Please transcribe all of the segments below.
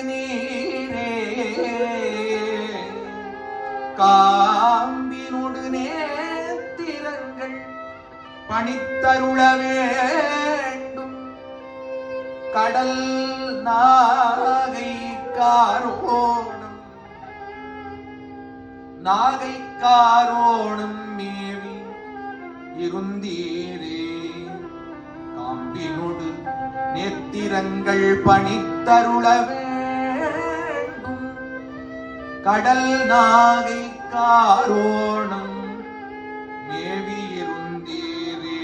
நீரே காம்பினொடு நேத்திரங்கள் பணித்தருள வேண்டும் கடல் நாகைக்காரோணம் மேவி இருந்தீரே காம்பினொடு நேத்திரங்கள் பணித்தருள வேண்டும் கடல் நாகைக்காரோணம் மேவி இருந்தீரே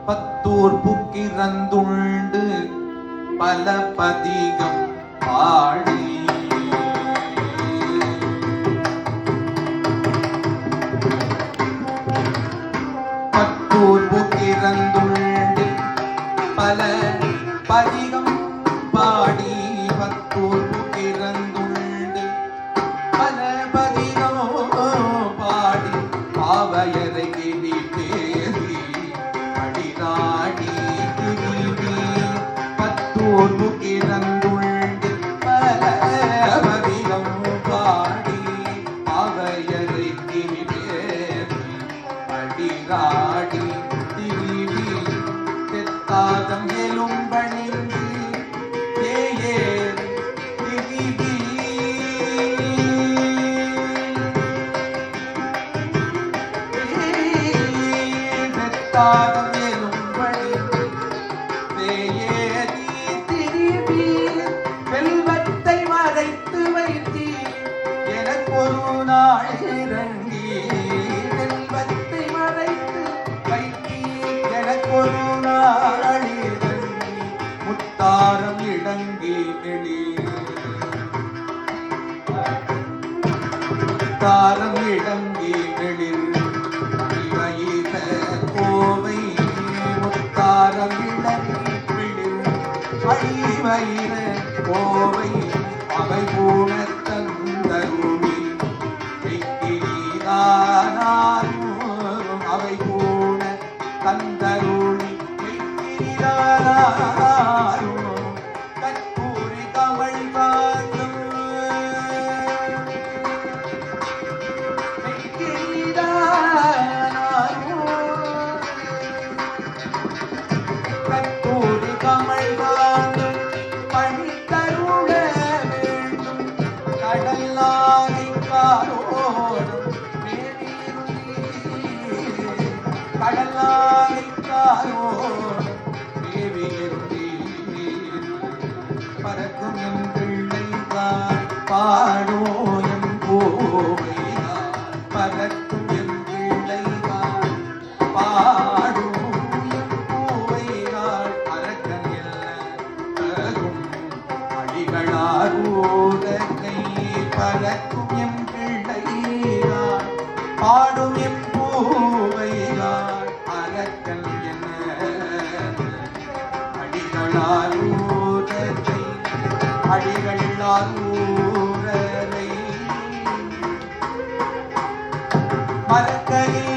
பத்தூர் புக்கிரந்துண்டு பல பதிகம் பாடி பத்தூர் புக்கிரந்துண்டு பல பதிகம் பாடி பத்தூர் புக்கிரந்துண்டு பல பதிகம் பாடி பாவையரை கிளி பேசி அடிநாடி திருவி பத்தூர் புக்கிரந்துண்டு பல பதிகம் பாடி பாவையரை கிளி பேசி அடிநாடி திருவி தெத்தாதம் எலும்பணிந்து தாகம் எனும்படி தேயேறி திரும்பி செல்வத்தை மறைத்து வைத்தீர் எனக்கொரு நாள் இறங்கி செல்வத்தை மறைத்து வைத்தீர் எனக்கொரு நாள் இறங்கி முத்தாரம் இடங்கி முத்தாரம் இடங்கி கோவை முத்தாரம் அழிவயிற கோவை அவை பூண தந்தருளி அவை பூண தந்தருளி கற்பூரி கமழ் காக்கும் பறக்கும் என் பிள்ளைதான் பாடோயம் போவைதான் பறக்கும் என் பிள்ளைதான் பாடோயம் போவைதான் அரக்கன் எல்லும் அடிகளாரோதனை பறக்கும் என் பிள்ளைதான் பாடும் என் பூவைதான் அரக்கன் என அடிகளாரோதனை அடிகளாரூரரை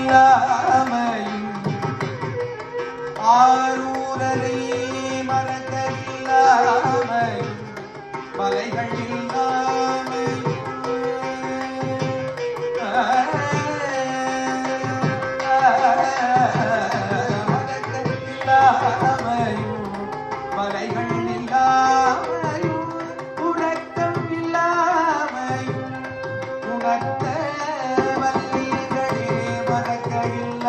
மறக்கலில்லாமையும் ஆரூரரை மறக்கலில்லாமையும் மலைகளில்லாமையும் மறக்கலில்லாமையும் மலைகள் இல்லாமையும் உறக்கம் இல்லாமையும் உணர்த்த வல்லிகளே மறக்கையில்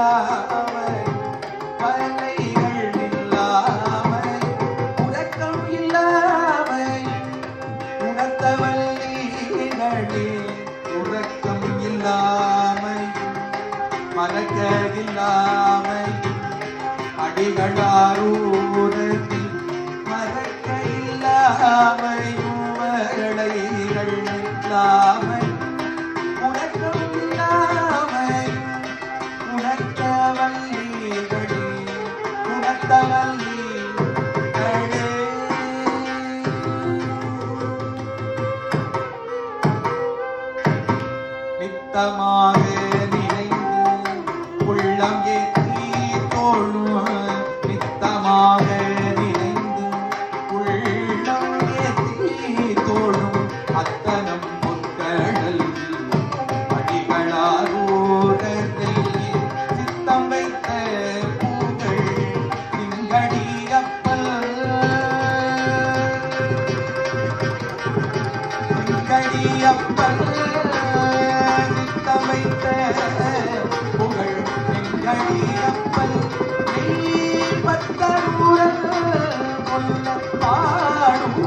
சொன்ன பாடும்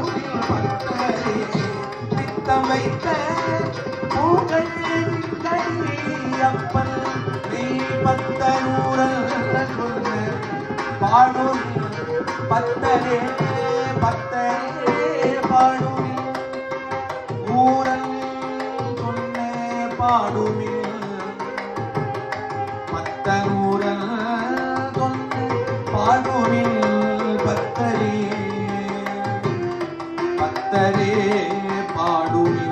பக்தரே பித்தம் வைத்த பூகள் அப்பன் நீ பத்தனூரல் சொன்ன பாடும் பத்தரே பத்தரே பாடும் ஊரல் சொன்ன பாடுமில் பத்தனூரல் சொன்ன பாடுமில் பத்தரே பத்தரே பாடுமில்